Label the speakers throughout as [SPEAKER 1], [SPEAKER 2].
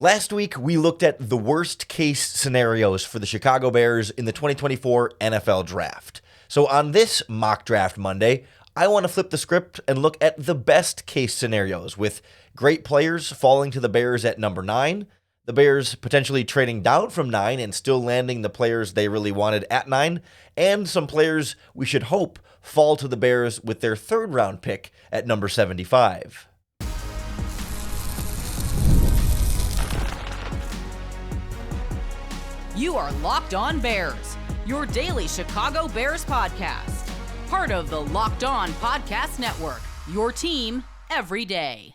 [SPEAKER 1] Last week, we looked at the worst case scenarios for the Chicago Bears in the 2024 NFL Draft. So on this mock draft Monday, I want to flip the script and look at the best case scenarios with great players falling to the Bears at number 9, the Bears potentially trading down from 9 and still landing the players they really wanted at 9, and some players we should hope fall to the Bears with their third round pick at number 75.
[SPEAKER 2] You are Locked On Bears, your daily Chicago Bears podcast. Part of the Locked On Podcast Network, your team every day.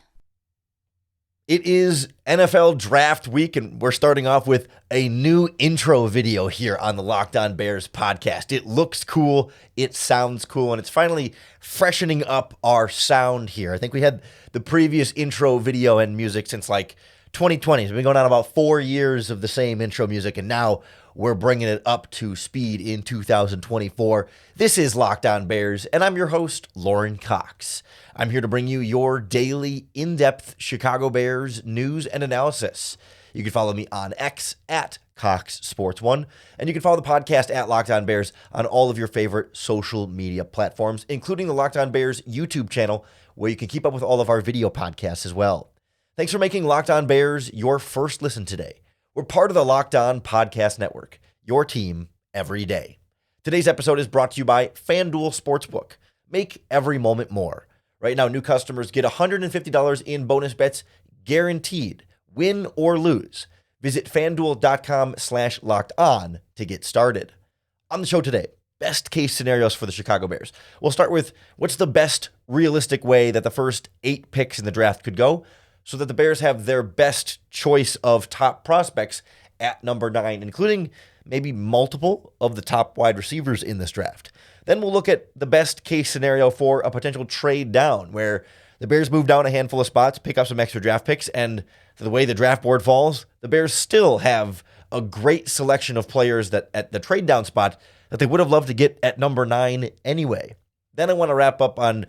[SPEAKER 1] It is NFL Draft Week, and we're starting off with a new intro video here on the Locked On Bears podcast. It looks cool, it sounds cool, and it's finally freshening up our sound here. I think we had the previous intro video and music since 2020. It's been going on about 4 years of the same intro music, and now we're bringing it up to speed in 2024. This is Locked On Bears, and I'm your host, Lauren Cox. I'm here to bring you your daily, in-depth Chicago Bears news and analysis. You can follow me on X at CoxSports1, and you can follow the podcast at Locked On Bears on all of your favorite social media platforms, including the Locked On Bears YouTube channel, where you can keep up with all of our video podcasts as well. Thanks for making Locked On Bears your first listen today. We're part of the Locked On Podcast Network, your team every day. Today's episode is brought to you by FanDuel Sportsbook. Make every moment more. Right now, new customers get $150 in bonus bets guaranteed, win or lose. Visit FanDuel.com/LockedOn to get started. On the show today, best case scenarios for the Chicago Bears. We'll start with what's the best realistic way that the first 8 picks in the draft could go, so that the Bears have their best choice of top prospects at number 9, including maybe multiple of the top wide receivers in this draft. Then we'll look at the best case scenario for a potential trade down, where the Bears move down a handful of spots, pick up some extra draft picks, and the way the draft board falls, the Bears still have a great selection of players that at the trade down spot that they would have loved to get at number 9 anyway. Then I want to wrap up on,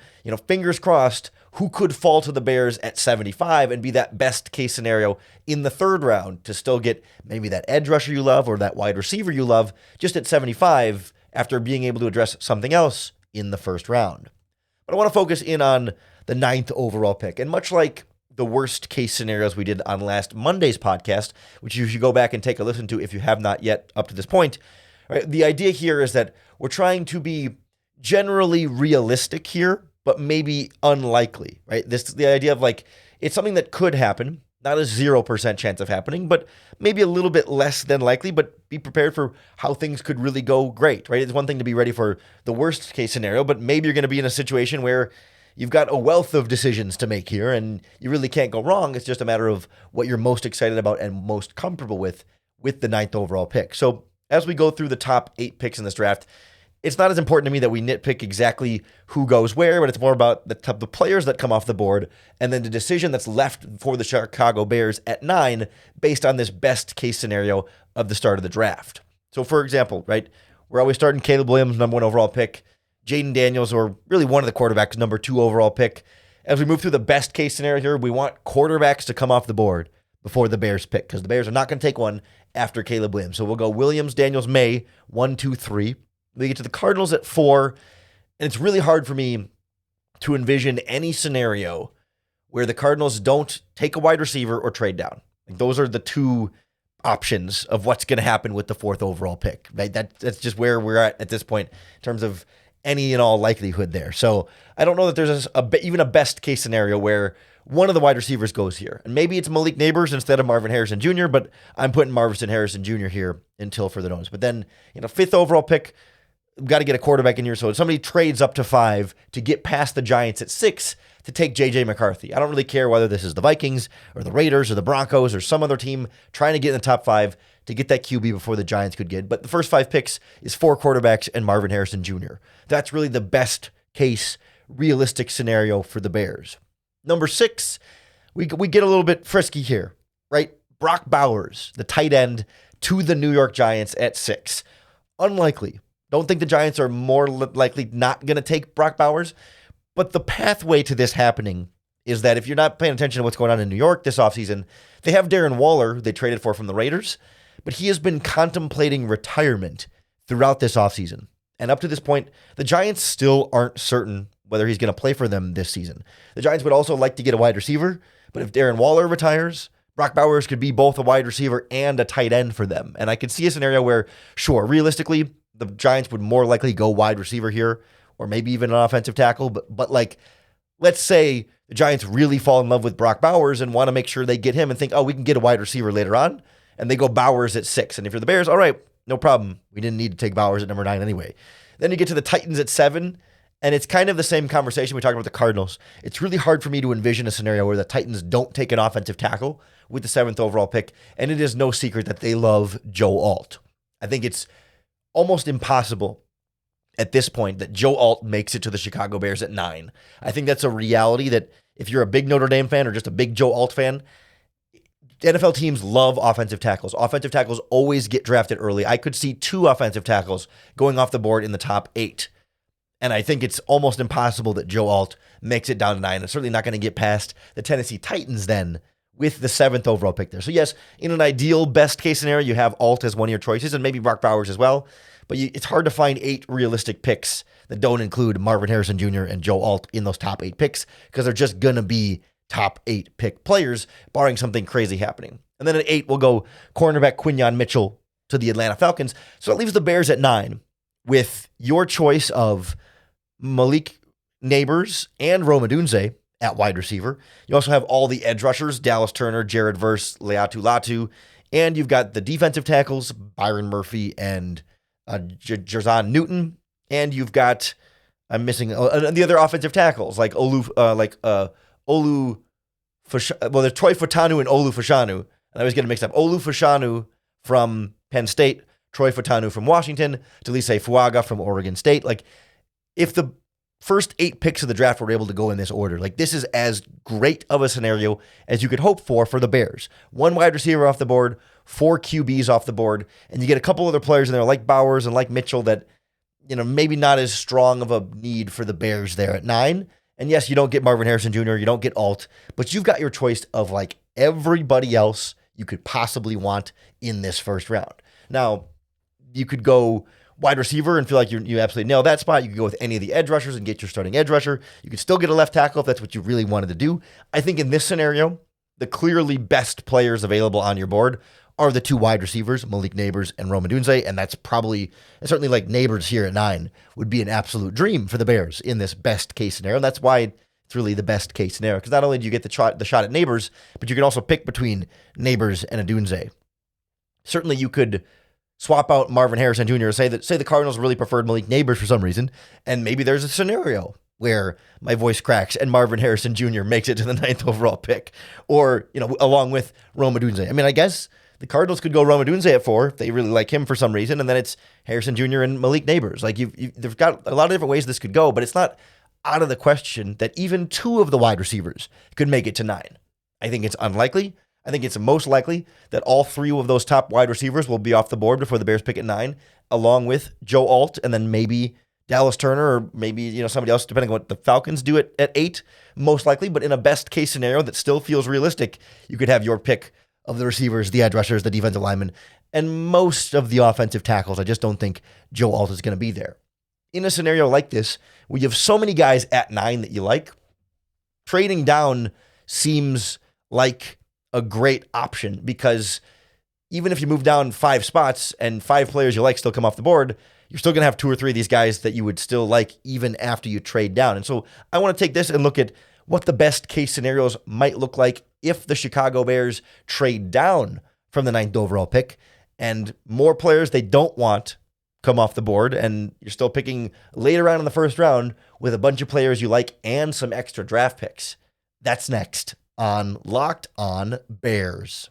[SPEAKER 1] fingers crossed, who could fall to the Bears at 75 and be that best case scenario in the third round to still get maybe that edge rusher you love or that wide receiver you love just at 75 after being able to address something else in the first round. But I want to focus in on the 9th overall pick. And much like the worst case scenarios we did on last Monday's podcast, which you should go back and take a listen to if you have not yet up to this point, right? The idea here is that we're trying to be generally realistic here, but maybe unlikely, right? The idea of it's something that could happen, not a 0% chance of happening, but maybe a little bit less than likely, but be prepared for how things could really go great, right? It's one thing to be ready for the worst case scenario, but maybe you're going to be in a situation where you've got a wealth of decisions to make here and you really can't go wrong. It's just a matter of what you're most excited about and most comfortable with the 9th overall pick. So as we go through the top 8 picks in this draft, it's not as important to me that we nitpick exactly who goes where, but it's more about the players that come off the board and then the decision that's left for the Chicago Bears at 9 based on this best case scenario of the start of the draft. So for example, right, we're always starting Caleb Williams, number 1 overall pick, Jaden Daniels, or really one of the quarterbacks, number 2 overall pick. As we move through the best case scenario here, we want quarterbacks to come off the board before the Bears pick because the Bears are not going to take one after Caleb Williams. So we'll go Williams, Daniels, May, 1, 2, 3. We get to the Cardinals at 4, and it's really hard for me to envision any scenario where the Cardinals don't take a wide receiver or trade down. Those are the 2 options of what's going to happen with the 4th overall pick. Right? That's just where we're at this point in terms of any and all likelihood there. So I don't know that there's even a best case scenario where one of the wide receivers goes here. And maybe it's Malik Neighbors instead of Marvin Harrison Jr., but I'm putting Marvin Harrison Jr. here until further notice. But then, 5th overall pick, we've got to get a quarterback in here. So somebody trades up to 5 to get past the Giants at 6 to take J.J. McCarthy. I don't really care whether this is the Vikings or the Raiders or the Broncos or some other team trying to get in the top 5 to get that QB before the Giants could get. But the first 5 picks is 4 quarterbacks and Marvin Harrison Jr. That's really the best case, realistic scenario for the Bears. Number 6, we get a little bit frisky here, right? Brock Bowers, the tight end, to the New York Giants at 6. Unlikely. Don't think the Giants are more likely not going to take Brock Bowers, but the pathway to this happening is that if you're not paying attention to what's going on in New York this offseason, they have Darren Waller, who they traded for from the Raiders, but he has been contemplating retirement throughout this offseason. And up to this point, the Giants still aren't certain whether he's going to play for them this season. The Giants would also like to get a wide receiver, but if Darren Waller retires, Brock Bowers could be both a wide receiver and a tight end for them. And I could see a scenario where, sure, realistically, the Giants would more likely go wide receiver here, or maybe even an offensive tackle. But like, let's say the Giants really fall in love with Brock Bowers and want to make sure they get him and think, oh, we can get a wide receiver later on. And they go Bowers at 6. And if you're the Bears, all right, no problem. We didn't need to take Bowers at number 9 anyway. Then you get to the Titans at 7. And it's kind of the same conversation we talked about the Cardinals. It's really hard for me to envision a scenario where the Titans don't take an offensive tackle with the 7th overall pick. And it is no secret that they love Joe Alt. I think it's almost impossible at this point that Joe Alt makes it to the Chicago Bears at 9. I think that's a reality that if you're a big Notre Dame fan or just a big Joe Alt fan, NFL teams love offensive tackles. Offensive tackles always get drafted early. I could see 2 offensive tackles going off the board in the top 8. And I think it's almost impossible that Joe Alt makes it down to 9. It's certainly not going to get past the Tennessee Titans then with the 7th overall pick there. So yes, in an ideal best case scenario, you have Alt as one of your choices and maybe Brock Bowers as well. But it's hard to find 8 realistic picks that don't include Marvin Harrison Jr. and Joe Alt in those top 8 picks because they're just going to be top 8 pick players, barring something crazy happening. And then at 8, we'll go cornerback Quinyon Mitchell to the Atlanta Falcons. So it leaves the Bears at 9 with your choice of Malik Neighbors and Rome Odunze at wide receiver. You also have all the edge rushers, Dallas Turner, Jared Verse, Leatu Latu, and you've got the defensive tackles, Byron Murphy and Jerzon Newton, and you've got, I'm missing the other offensive tackles like there's Troy Fatanu and Olu Fashanu, and I always get them mixed up. Olu Fashanu from Penn State, Troy Fatanu from Washington, Delise Fuaga from Oregon State. Like, if the first 8 picks of the draft were able to go in this order, like, this is as great of a scenario as you could hope for the Bears. 1 wide receiver off the board, 4 QBs off the board, and you get a couple other players in there like Bowers and like Mitchell that, you know, maybe not as strong of a need for the Bears there at 9. And yes, you don't get Marvin Harrison Jr., you don't get Alt, but you've got your choice of like everybody else you could possibly want in this first round. Now, you could go wide receiver and feel like you absolutely nail that spot. You could go with any of the edge rushers and get your starting edge rusher. You could still get a left tackle if that's what you really wanted to do. I think in this scenario, the clearly best players available on your board are the 2 wide receivers, Malik Neighbors and Rome Odunze, and that's certainly like Neighbors here at 9 would be an absolute dream for the Bears in this best case scenario. And that's why it's really the best case scenario, because not only do you get the shot at Neighbors, but you can also pick between Neighbors and Odunze. Certainly you could swap out Marvin Harrison Jr. Say the Cardinals really preferred Malik Neighbors for some reason, and maybe there's a scenario where my voice cracks and Marvin Harrison Jr. makes it to the 9th overall pick, or, you know, along with Rome Odunze. I mean, I guess the Cardinals could go Rome Odunze at 4 if they really like him for some reason, and then it's Harrison Jr. and Malik Neighbors. Like, they've got a lot of different ways this could go, but it's not out of the question that even 2 of the wide receivers could make it to 9. I think it's unlikely. I think it's most likely that all 3 of those top wide receivers will be off the board before the Bears pick at 9, along with Joe Alt, and then maybe Dallas Turner, or maybe, you know, somebody else, depending on what the Falcons do at 8, most likely. But in a best case scenario that still feels realistic, you could have your pick of the receivers, the edge rushers, the defensive linemen, and most of the offensive tackles. I just don't think Joe Alt is going to be there. In a scenario like this, where you have so many guys at 9 that you like, trading down seems like a great option, because even if you move down 5 spots and 5 players you like still come off the board, you're still going to have 2 or 3 of these guys that you would still like even after you trade down. And so I want to take this and look at what the best case scenarios might look like if the Chicago Bears trade down from the 9th overall pick and more players they don't want come off the board, and you're still picking later on in the first round with a bunch of players you like and some extra draft picks. That's next on Locked On Bears.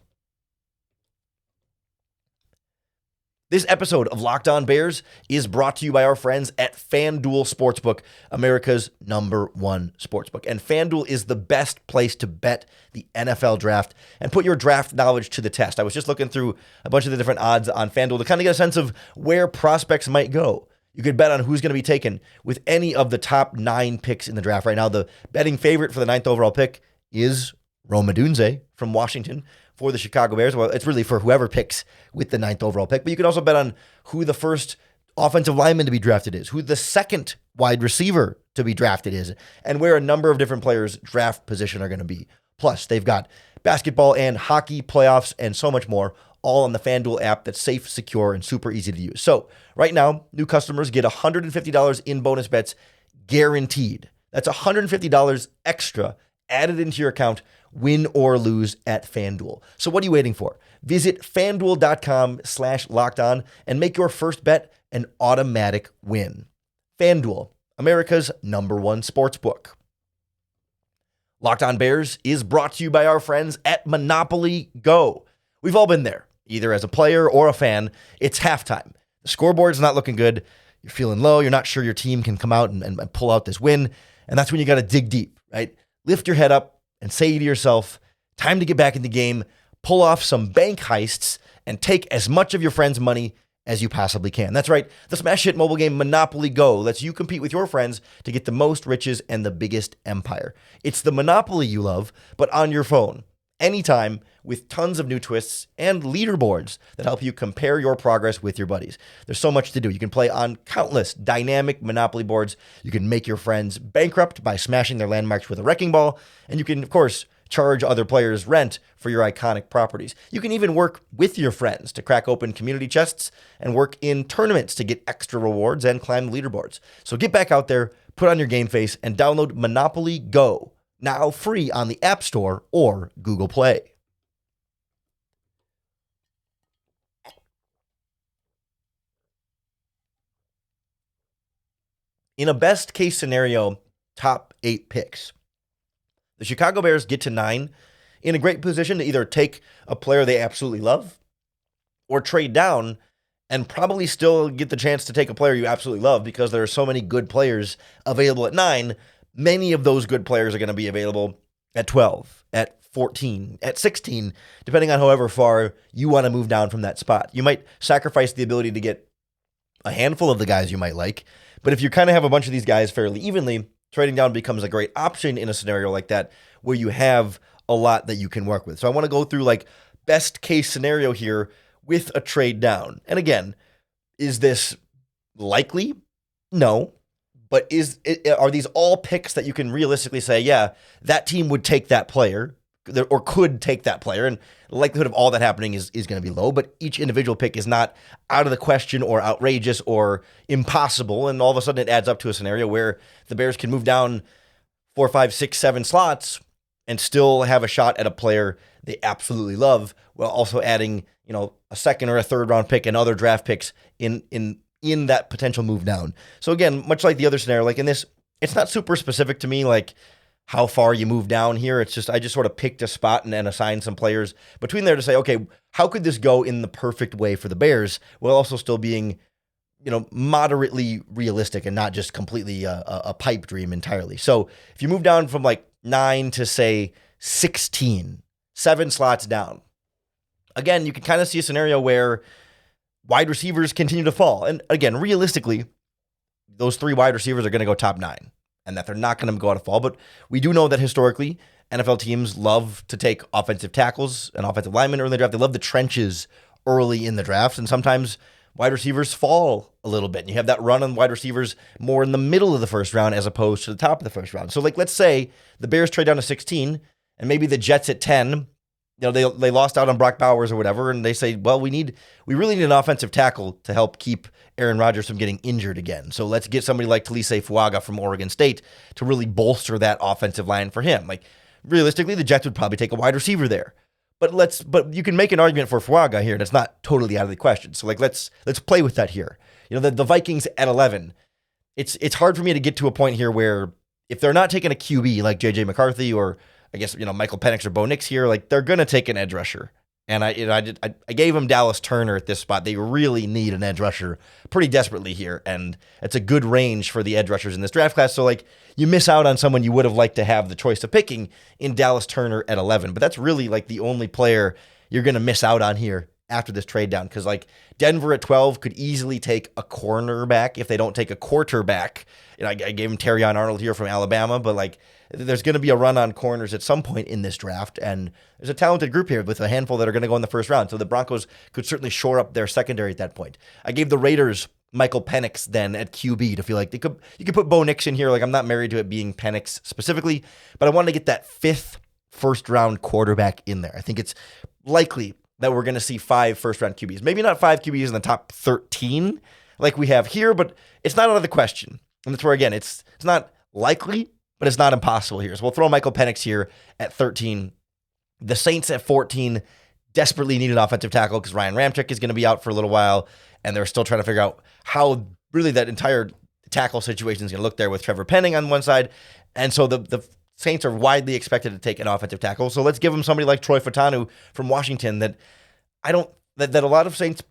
[SPEAKER 1] This episode of Locked On Bears is brought to you by our friends at FanDuel Sportsbook, America's #1 sportsbook. And FanDuel is the best place to bet the NFL draft and put your draft knowledge to the test. I was just looking through a bunch of the different odds on FanDuel to kind of get a sense of where prospects might go. You could bet on who's going to be taken with any of the top 9 picks in the draft. Right now, the betting favorite for the 9th overall pick is Rome Odunze from Washington for the Chicago Bears. Well, it's really for whoever picks with the 9th overall pick. But you can also bet on who the first offensive lineman to be drafted is, who the second wide receiver to be drafted is, and where a number of different players' draft position are going to be. Plus, they've got basketball and hockey playoffs and so much more, all on the FanDuel app that's safe, secure, and super easy to use. So right now, new customers get $150 in bonus bets guaranteed. That's $150 extra added into your account, win or lose at FanDuel. So what are you waiting for? Visit FanDuel.com/lockedon and make your first bet an automatic win. FanDuel, America's #1 sportsbook. Locked On Bears is brought to you by our friends at Monopoly Go. We've all been there, either as a player or a fan. It's halftime. The scoreboard's not looking good. You're feeling low. You're not sure your team can come out and pull out this win. And that's when you got to dig deep, right? Lift your head up and say to yourself, time to get back in the game, pull off some bank heists, and take as much of your friends' money as you possibly can. That's right. The smash hit mobile game Monopoly Go lets you compete with your friends to get the most riches and the biggest empire. It's the Monopoly you love, but on your phone, anytime, with tons of new twists and leaderboards that help you compare your progress with your buddies. There's so much to do. You can play on countless dynamic Monopoly boards. You can make your friends bankrupt by smashing their landmarks with a wrecking ball. And you can, of course, charge other players rent for your iconic properties. You can even work with your friends to crack open community chests and work in tournaments to get extra rewards and climb leaderboards. So get back out there, put on your game face, and download Monopoly Go, now free on the App Store or Google Play. In a best case scenario, top 8 picks, the Chicago Bears get to 9 in a great position to either take a player they absolutely love or trade down and probably still get the chance to take a player you absolutely love because there are so many good players available at 9. Many of those good players are going to be available at 12, at 14, at 16, depending on however far you want to move down from that spot. You might sacrifice the ability to get a handful of the guys you might like, but if you kind of have a bunch of these guys fairly evenly, trading down becomes a great option in a scenario like that where you have a lot that you can work with. So I want to go through like best case scenario here with a trade down. And again, is this likely? No. But are these all picks that you can realistically say, yeah, that team would take that player or could take that player? And the likelihood of all that happening is going to be low, but each individual pick is not out of the question or outrageous or impossible. And all of a sudden it adds up to a scenario where the Bears can move down 4, 5, 6, 7 slots and still have a shot at a player they absolutely love while also adding, a second or a third round pick and other draft picks in that potential move down. So again, much like the other scenario, like in this, it's not super specific to me, like how far you move down here. It's just, I just sort of picked a spot and assigned some players between there to say, okay, how could this go in the perfect way for the Bears while also still being, moderately realistic and not just completely a pipe dream entirely. So if you move down from like 9 to say 16, 7 slots down, again, you can kind of see a scenario where wide receivers continue to fall. And again, realistically, those 3 wide receivers are going to go top 9 and that they're not going to go out of fall. But we do know that historically, NFL teams love to take offensive tackles and offensive linemen early in the draft. They love the trenches early in the draft. And sometimes wide receivers fall a little bit. And you have that run on wide receivers more in the middle of the first round as opposed to the top of the first round. So like, let's say the Bears trade down to 16 and maybe the Jets at 10, they lost out on Brock Bowers or whatever, and they say, well, we really need an offensive tackle to help keep Aaron Rodgers from getting injured again. So let's get somebody like Talisé Fuaga from Oregon State to really bolster that offensive line for him. Like realistically, the Jets would probably take a wide receiver there. But you can make an argument for Fuaga here, and it's not totally out of the question. So like let's play with that here. The Vikings at 11. It's hard for me to get to a point here where if they're not taking a QB like JJ McCarthy or I guess, Michael Penix or Bo Nix here, like they're going to take an edge rusher. And I gave them Dallas Turner at this spot. They really need an edge rusher pretty desperately here. And it's a good range for the edge rushers in this draft class. So like you miss out on someone you would have liked to have the choice of picking in Dallas Turner at 11. But that's really like the only player you're going to miss out on here after this trade down, because like Denver at 12 could easily take a cornerback if they don't take a quarterback. I gave him Terrion Arnold here from Alabama, but like there's going to be a run on corners at some point in this draft, and there's a talented group here with a handful that are going to go in the first round. So the Broncos could certainly shore up their secondary at that point. I gave the Raiders Michael Penix then at QB to feel like you could put Bo Nix in here. Like I'm not married to it being Penix specifically, but I wanted to get that 5th first-round quarterback in there. I think it's likely that we're going to see 5 first-round QBs. Maybe not 5 QBs in the top 13 like we have here, but it's not out of the question. And that's where, again, it's not likely, but it's not impossible here. So we'll throw Michael Penix here at 13. The Saints at 14 desperately need an offensive tackle because Ryan Ramczyk is going to be out for a little while, and they're still trying to figure out how really that entire tackle situation is going to look there with Trevor Penning on one side. And so the Saints are widely expected to take an offensive tackle. So let's give them somebody like Troy Fautanu from Washington that a lot of Saints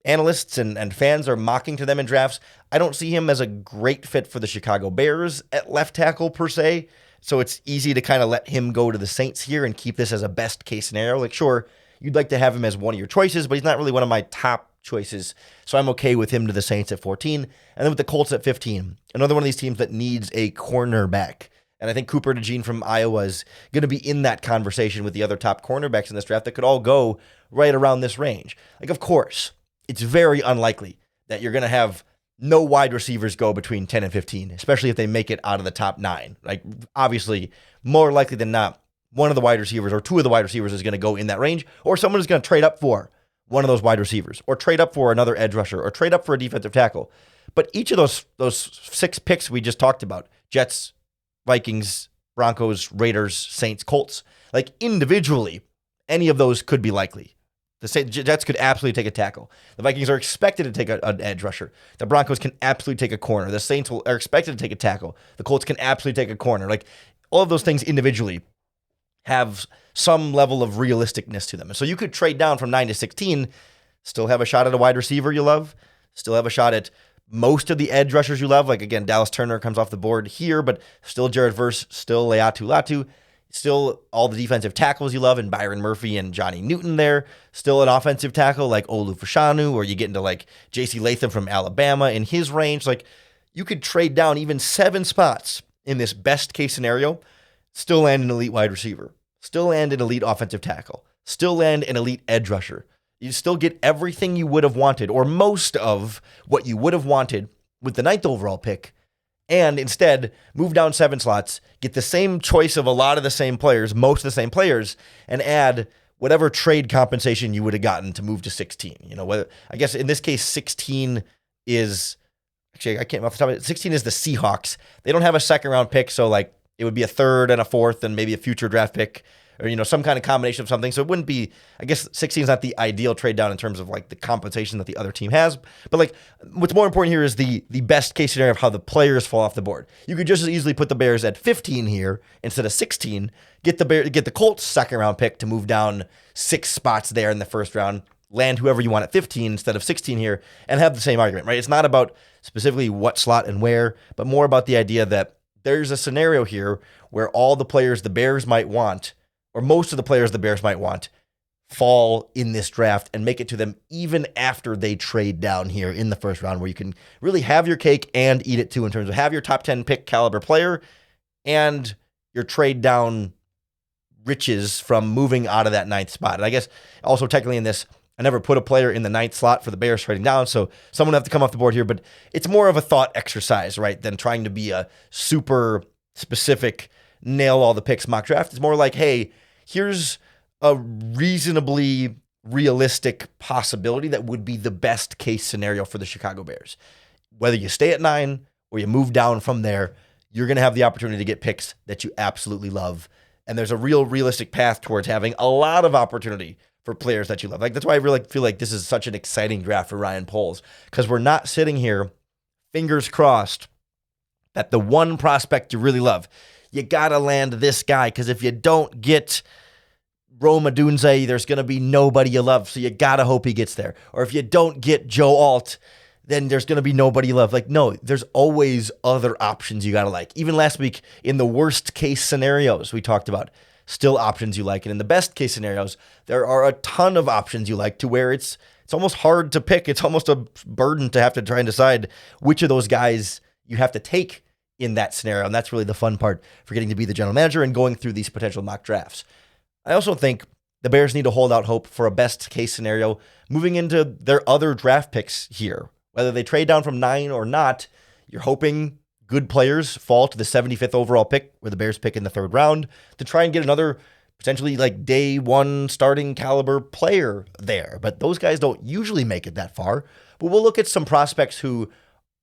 [SPEAKER 1] analysts and fans are mocking to them in drafts. I don't see him as a great fit for the Chicago Bears at left tackle per se. So it's easy to kind of let him go to the Saints here and keep this as a best case scenario. Like, sure, you'd like to have him as one of your choices, but he's not really one of my top choices. So I'm okay with him to the Saints at 14. And then with the Colts at 15, another one of these teams that needs a cornerback. And I think Cooper DeJean from Iowa is going to be in that conversation with the other top cornerbacks in this draft that could all go right around this range. Like, of course, it's very unlikely that you're going to have no wide receivers go between 10 and 15, especially if they make it out of the top 9. Like, obviously, more likely than not, one of the wide receivers or 2 of the wide receivers is going to go in that range, or someone is going to trade up for one of those wide receivers, or trade up for another edge rusher, or trade up for a defensive tackle. But each of those 6 picks we just talked about, Jets, Vikings, Broncos, Raiders, Saints, Colts, like individually, any of those could be likely. The Jets could absolutely take a tackle. The Vikings are expected to take an edge rusher. The Broncos can absolutely take a corner. The Saints are expected to take a tackle. The Colts can absolutely take a corner. Like, all of those things individually have some level of realisticness to them. And so you could trade down from 9 to 16, still have a shot at a wide receiver you love, still have a shot at most of the edge rushers you love. Like, again, Dallas Turner comes off the board here, but still Jared Verse, still Leatu Latu, still all the defensive tackles you love, and Byron Murphy and Johnny Newton there. Still an offensive tackle like Olu Fashanu, or you get into like J.C. Latham from Alabama in his range. Like, you could trade down even 7 spots in this best case scenario, still land an elite wide receiver, still land an elite offensive tackle, still land an elite edge rusher. You still get everything you would have wanted, or most of what you would have wanted with the 9th overall pick, and instead move down 7 slots, get the same choice of a lot of the same players, most of the same players, and add whatever trade compensation you would have gotten to move to 16. You know, whether, I guess in this case, 16 is, actually, I can't off the top of it, 16 is the Seahawks. They don't have a 2nd round pick, so like it would be a 3rd and a 4th and maybe a future draft pick, or, you know, some kind of combination of something. So it wouldn't be, I guess 16 is not the ideal trade down in terms of like the compensation that the other team has. But like, what's more important here is the best case scenario of how the players fall off the board. You could just as easily put the Bears at 15 here instead of 16, get the Colts 2nd round pick to move down 6 spots there in the 1st round, land whoever you want at 15 instead of 16 here, and have the same argument, right? It's not about specifically what slot and where, but more about the idea that there's a scenario here where all the players the Bears might want, or most of the players the Bears might want, fall in this draft and make it to them even after they trade down here in the 1st round, where you can really have your cake and eat it too, in terms of have your top 10 pick caliber player and your trade down riches from moving out of that 9th spot. And I guess also technically in this, I never put a player in the 9th slot for the Bears trading down, so someone would have to come off the board here, but it's more of a thought exercise, right, than trying to be a super specific nail all the picks mock draft. It's more like, hey, here's a reasonably realistic possibility that would be the best case scenario for the Chicago Bears. Whether you stay at 9 or you move down from there, you're going to have the opportunity to get picks that you absolutely love. And there's a real realistic path towards having a lot of opportunity for players that you love. Like, that's why I really feel like this is such an exciting draft for Ryan Poles, because we're not sitting here, fingers crossed, that the one prospect you really love, you got to land this guy, because if you don't get Rome Odunze, there's going to be nobody you love, so you got to hope he gets there. Or if you don't get Joe Alt, then there's going to be nobody you love. Like, no, there's always other options you got to like. Even last week, in the worst case scenarios we talked about, still options you like. And in the best case scenarios, there are a ton of options you like to where it's almost hard to pick. It's almost a burden to have to try and decide which of those guys you have to take in that scenario. And that's really the fun part for getting to be the general manager and going through these potential mock drafts. I also think the Bears need to hold out hope for a best case scenario moving into their other draft picks here. Whether they trade down from 9 or not, you're hoping good players fall to the 75th overall pick, where the Bears pick in the 3rd round, to try and get another potentially like day 1 starting caliber player there. But those guys don't usually make it that far. But we'll look at some prospects who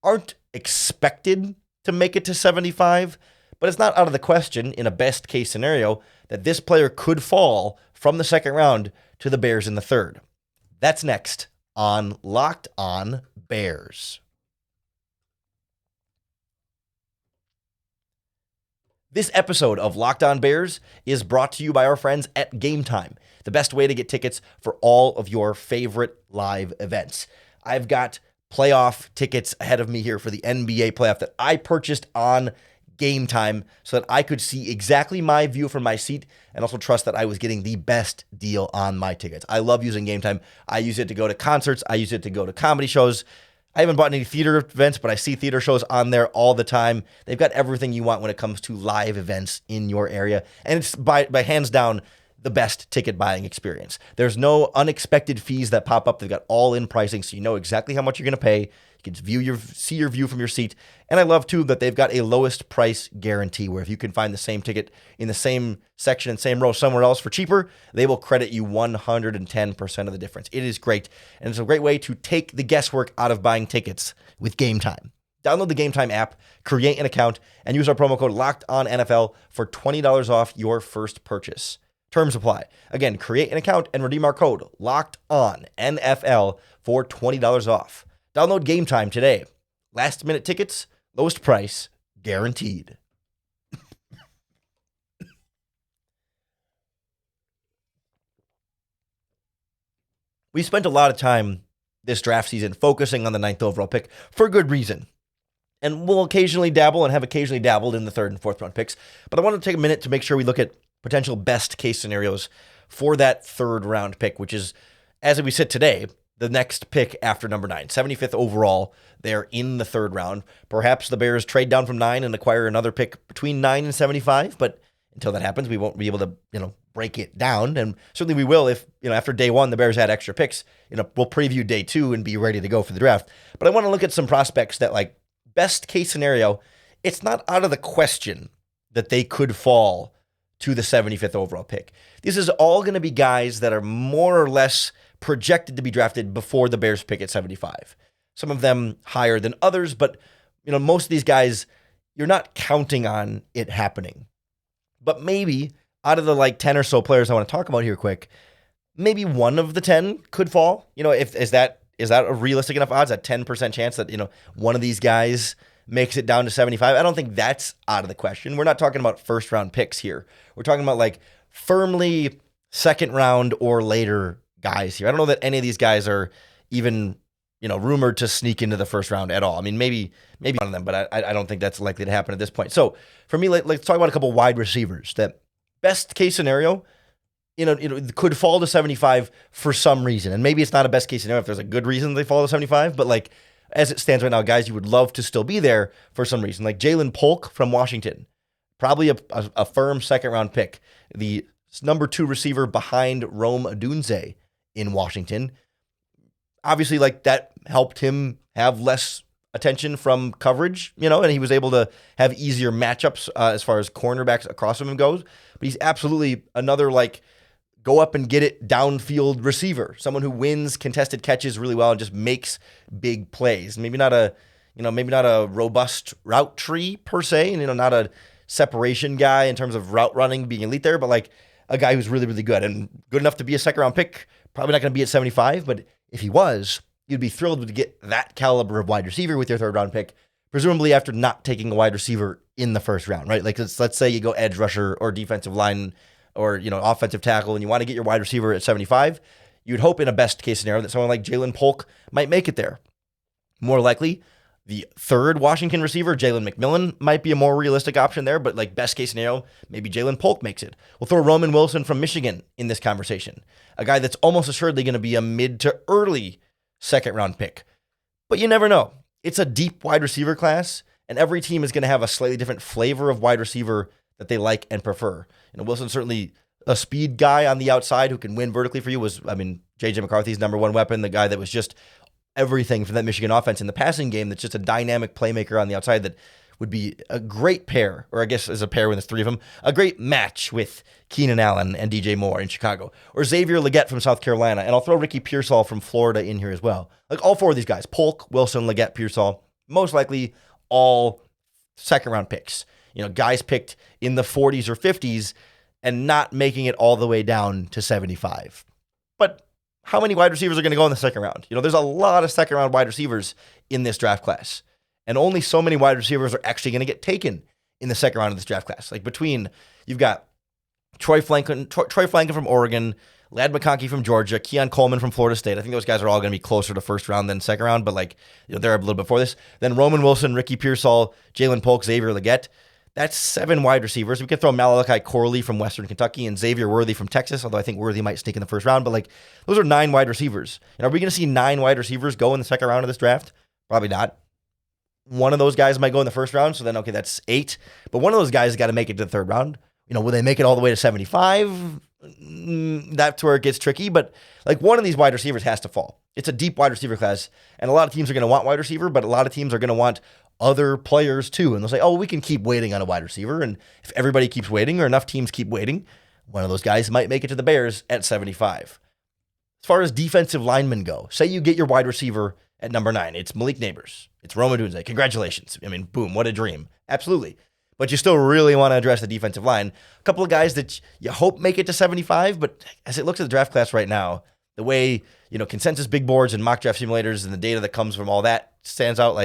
[SPEAKER 1] aren't expected to make it to 75, but it's not out of the question in a best case scenario that this player could fall from the 2nd round to the Bears in the 3rd. That's next on Locked On Bears. This episode of Locked On Bears is brought to you by our friends at Game Time, the best way to get tickets for all of your favorite live events. I've got playoff tickets ahead of me here for the NBA playoff that I purchased on Game Time so that I could see exactly my view from my seat and also trust that I was getting the best deal on my tickets. I love using Game Time. I use it to go to concerts. I use it to go to comedy shows. I haven't bought any theater events, but I see theater shows on there all the time. They've got everything you want when it comes to live events in your area. And it's by hands down the best ticket buying experience. There's no unexpected fees that pop up. They've got all-in pricing, so you know exactly how much you're going to pay. You can see your view from your seat. And I love, too, that they've got a lowest price guarantee, where if you can find the same ticket in the same section and same row somewhere else for cheaper, they will credit you 110% of the difference. It is great, and it's a great way to take the guesswork out of buying tickets with Game Time. Download the Game Time app, create an account, and use our promo code LOCKEDONNFL for $20 off your first purchase. Terms apply. Again, create an account and redeem our code LOCKEDONNFL for $20 off. Download Game Time today. Last minute tickets, lowest price, guaranteed. We spent a lot of time this draft season focusing on the 9th overall pick for good reason. And we'll occasionally dabble and have occasionally dabbled in the 3rd and 4th round picks. But I want to take a minute to make sure we look at potential best case scenarios for that 3rd round pick, which is, as we sit today, the next pick after number 9, 75th overall. They're in the 3rd round. Perhaps the Bears trade down from 9 and acquire another pick between 9 and 75, but until that happens, we won't be able to, break it down. And certainly we will if, after day 1, the Bears had extra picks, we'll preview day 2 and be ready to go for the draft. But I want to look at some prospects that, like, best case scenario, it's not out of the question that they could fall to the 75th overall pick. This is all going to be guys that are more or less projected to be drafted before the Bears pick at 75. Some of them higher than others, but most of these guys, you're not counting on it happening. But maybe out of the 10 or so players I want to talk about here quick, maybe one of the 10 could fall. Is that a realistic enough odds, a 10% chance that one of these guys makes it down to 75? I don't think that's out of the question. We're not talking about 1st round picks here. We're talking about firmly 2nd round or later guys here. I don't know that any of these guys are even, rumored to sneak into the 1st round at all. I mean, maybe one of them, but I don't think that's likely to happen at this point. So for me, let's talk about a couple wide receivers that best case scenario, could fall to 75 for some reason. And maybe it's not a best case scenario if there's a good reason they fall to 75, but as it stands right now, guys you would love to still be there for some reason, like Jalen Polk from Washington, probably a firm 2nd round pick, the number 2 receiver behind Rome Odunze in Washington. Obviously, that helped him have less attention from coverage, and he was able to have easier matchups as far as cornerbacks across from him goes. But he's absolutely another go up and get it downfield receiver, someone who wins contested catches really well and just makes big plays. Maybe not a robust route tree per se, and not a separation guy in terms of route running being elite there, but a guy who's really, really good and good enough to be a 2nd round pick. Probably not going to be at 75, but if he was, you'd be thrilled to get that caliber of wide receiver with your 3rd round pick, presumably after not taking a wide receiver in the 1st round, right? Let's say you go edge rusher or defensive line or, offensive tackle, and you want to get your wide receiver at 75, you'd hope in a best case scenario that someone like Jalen Polk might make it there. More likely, The third Washington receiver, Jalen McMillan, might be a more realistic option there, but like best case scenario, maybe Jalen Polk makes it. We'll throw Roman Wilson from Michigan in this conversation, a guy that's almost assuredly going to be a mid to early second round pick. But you never know. It's a deep wide receiver class, and every team is going to have a slightly different flavor of wide receiver that they like and prefer. Wilson's certainly a speed guy on the outside who can win vertically for you. J.J. McCarthy's number one weapon, the guy that was just everything for that Michigan offense in the passing game, that's just a dynamic playmaker on the outside that would be a great pair, or I guess as a pair when there's three of them, a great match with Keenan Allen and DJ Moore in Chicago, or Xavier Legette from South Carolina, and I'll throw Ricky Pearsall from Florida in here as well. Like all four of these guys, Polk, Wilson, Legette, Pearsall, most likely all second-round picks. Guys picked in the 40s or 50s and not making it all the way down to 75. But how many wide receivers are going to go in the second round? There's a lot of second round wide receivers in this draft class, and only so many wide receivers are actually going to get taken in the second round of this draft class. Like you've got Troy Flanken from Oregon, Ladd McConkey from Georgia, Keon Coleman from Florida State. I think those guys are all going to be closer to first round than second round, but they're a little bit before this. Then Roman Wilson, Ricky Pearsall, Jalen Polk, Xavier Legette. That's 7 wide receivers. We could throw Malachi Corley from Western Kentucky and Xavier Worthy from Texas, although I think Worthy might sneak in the first round. But those are 9 wide receivers. Are we going to see 9 wide receivers go in the second round of this draft? Probably not. One of those guys might go in the first round, so then, okay, that's 8. But one of those guys has got to make it to the third round. Will they make it all the way to 75? That's where it gets tricky. But one of these wide receivers has to fall. It's a deep wide receiver class, and a lot of teams are going to want wide receiver, but a lot of teams are going to want other players too. And they'll say, we can keep waiting on a wide receiver. And if everybody keeps waiting or enough teams keep waiting, one of those guys might make it to the Bears at 75. As far as defensive linemen go, say you get your wide receiver at number 9. It's Malik Neighbors. It's Rome Odunze. Congratulations. Boom, what a dream. Absolutely. But you still really want to address the defensive line. A couple of guys that you hope make it to 75, but as it looks at the draft class right now, the way, consensus big boards and mock draft simulators and the data that comes from all that stands out.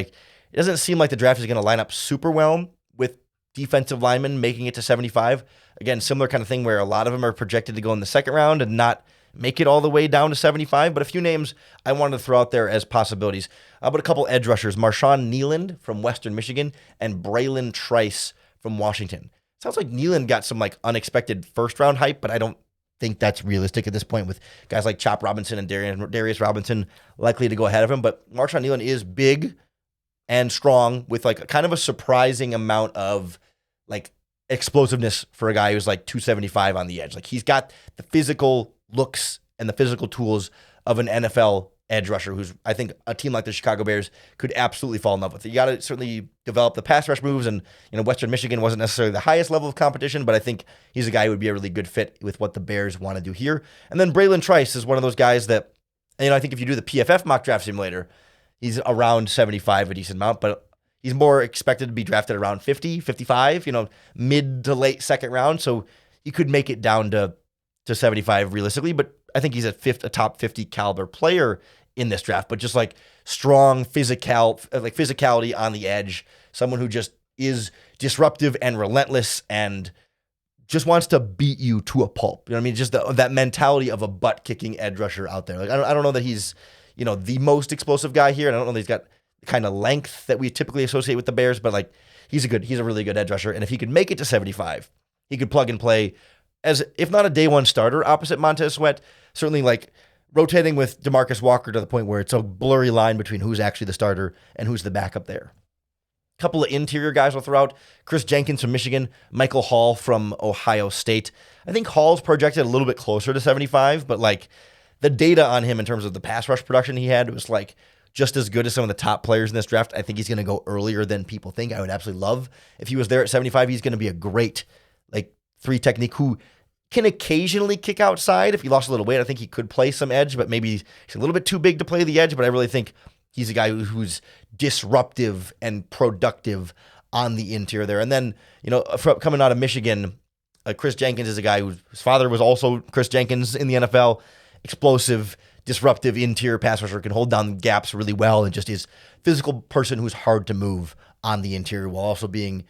[SPEAKER 1] It doesn't seem like the draft is going to line up super well with defensive linemen making it to 75. Again, similar kind of thing where a lot of them are projected to go in the second round and not make it all the way down to 75. But a few names I wanted to throw out there as possibilities. But a couple edge rushers, Marshawn Nealand from Western Michigan and Braylon Trice from Washington. Sounds like Nealand got some unexpected first round hype, but I don't think that's realistic at this point with guys like Chop Robinson and Darius Robinson likely to go ahead of him. But Marshawn Nealand is big and strong with kind of a surprising amount of explosiveness for a guy who's 275 on the edge. He's got the physical looks and the physical tools of an NFL edge rusher who's, I think, a team like the Chicago Bears could absolutely fall in love with. You got to certainly develop the pass rush moves, and Western Michigan wasn't necessarily the highest level of competition, but I think he's a guy who would be a really good fit with what the Bears want to do here. And then Braylon Trice is one of those guys that, I think if you do the PFF mock draft simulator, he's around 75, a decent amount, but he's more expected to be drafted around 50, 55, mid to late second round. So he could make it down to 75 realistically, but I think he's a top 50 caliber player in this draft, but just strong physicality on the edge, someone who just is disruptive and relentless and just wants to beat you to a pulp. Just that mentality of a butt-kicking edge rusher out there. I don't know that he's the most explosive guy here, and I don't know that he's got the kind of length that we typically associate with the Bears, but he's a really good edge rusher, and if he could make it to 75, he could plug and play as, if not a day one starter opposite Montez Sweat, certainly rotating with DeMarcus Walker to the point where it's a blurry line between who's actually the starter and who's the backup there. A couple of interior guys will throw out: Chris Jenkins from Michigan, Michael Hall from Ohio State. I think Hall's projected a little bit closer to 75, but the data on him in terms of the pass rush production he had was just as good as some of the top players in this draft. I think he's going to go earlier than people think. I would absolutely love if he was there at 75. He's going to be a great 3 technique who can occasionally kick outside. If he lost a little weight, I think he could play some edge, but maybe he's a little bit too big to play the edge. But I really think he's a guy who's disruptive and productive on the interior there. And then, coming out of Michigan, Chris Jenkins is a guy whose father was also Chris Jenkins in the NFL. Explosive, disruptive interior pass rusher, can hold down gaps really well, and just is physical person who's hard to move on the interior while also being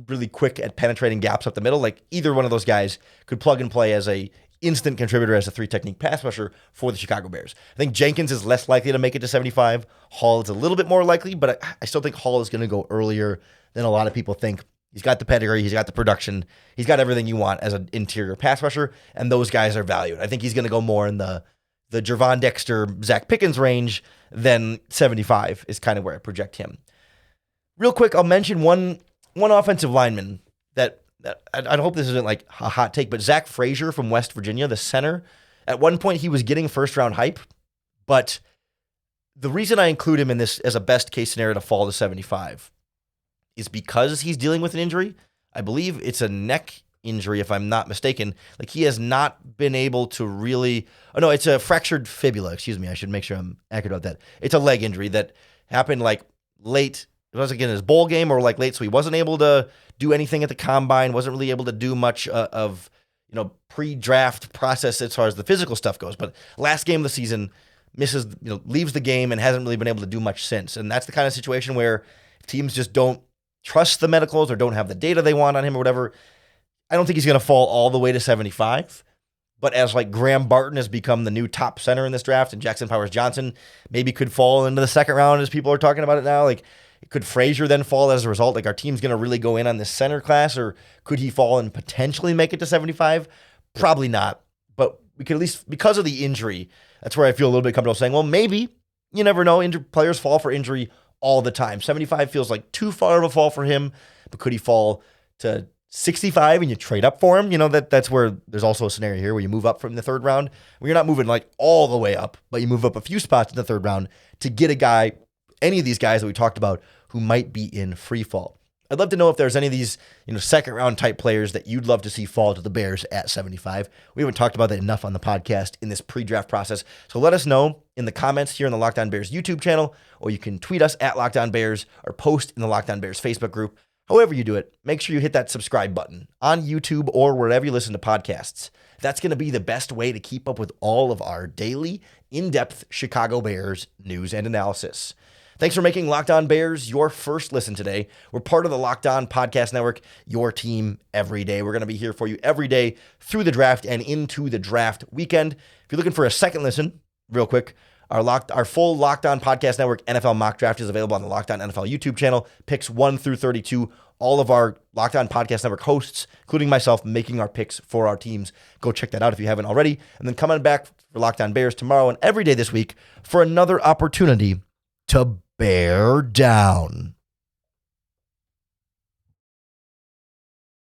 [SPEAKER 1] really quick at penetrating gaps up the middle. Either one of those guys could plug and play as a instant contributor as a 3-technique pass rusher for the Chicago Bears. I think Jenkins is less likely to make it to 75. Hall is a little bit more likely, but I still think Hall is going to go earlier than a lot of people think. He's got the pedigree, he's got the production, he's got everything you want as an interior pass rusher, and those guys are valued. I think he's going to go more in the Gervon Dexter, Zach Pickens range than 75 is kind of where I project him. Real quick, I'll mention one offensive lineman that I hope this isn't like a hot take, but Zach Frazier from West Virginia, the center, at one point he was getting first-round hype, but the reason I include him in this as a best-case scenario to fall to 75 is because he's dealing with an injury. I believe it's a neck injury, if I'm not mistaken. Like, he has not been able to really... Oh, no, it's a fractured fibula. Excuse me. I should make sure I'm accurate about that. It's a leg injury that happened, like, late. It wasn't in his bowl game or, like, late, so he wasn't able to do anything at the combine, wasn't really able to do much of, pre-draft process as far as the physical stuff goes. But last game of the season, misses, leaves the game and hasn't really been able to do much since. And that's the kind of situation where teams just don't trust the medicals or don't have the data they want on him or whatever. I don't think he's going to fall all the way to 75. But as like Graham Barton has become the new top center in this draft and Jackson Powers Johnson maybe could fall into the second round as people are talking about it now, like, could Frazier then fall as a result? Like, our team's going to really go in on this center class, or could he fall and potentially make it to 75? Probably not. But we could at least, because of the injury, that's where I feel a little bit comfortable saying, well, maybe. You never know. Players fall for injury all the time. 75 feels like too far of a fall for him, but could he fall to 65 and you trade up for him? That's where there's also a scenario here where you move up from the third round, where you're not moving like all the way up, but you move up a few spots in the third round to get a guy, any of these guys that we talked about, who might be in free fall. I'd love to know if there's any of these, second round type players that you'd love to see fall to the Bears at 75. We haven't talked about that enough on the podcast in this pre-draft process. So let us know in the comments here in the Locked On Bears YouTube channel, or you can tweet us at Locked On Bears or post in the Locked On Bears Facebook group. However you do it, make sure you hit that subscribe button on YouTube or wherever you listen to podcasts. That's going to be the best way to keep up with all of our daily, in-depth Chicago Bears news and analysis. Thanks for making Locked On Bears your first listen today. We're part of the Locked On Podcast Network, your team every day. We're going to be here for you every day through the draft and into the draft weekend. If you're looking for a second listen, real quick, our full Locked On Podcast Network NFL mock draft is available on the Locked On NFL YouTube channel. Picks 1 through 32. All of our Locked On Podcast Network hosts, including myself, making our picks for our teams. Go check that out if you haven't already. And then come on back for Locked On Bears tomorrow and every day this week for another opportunity to bear down.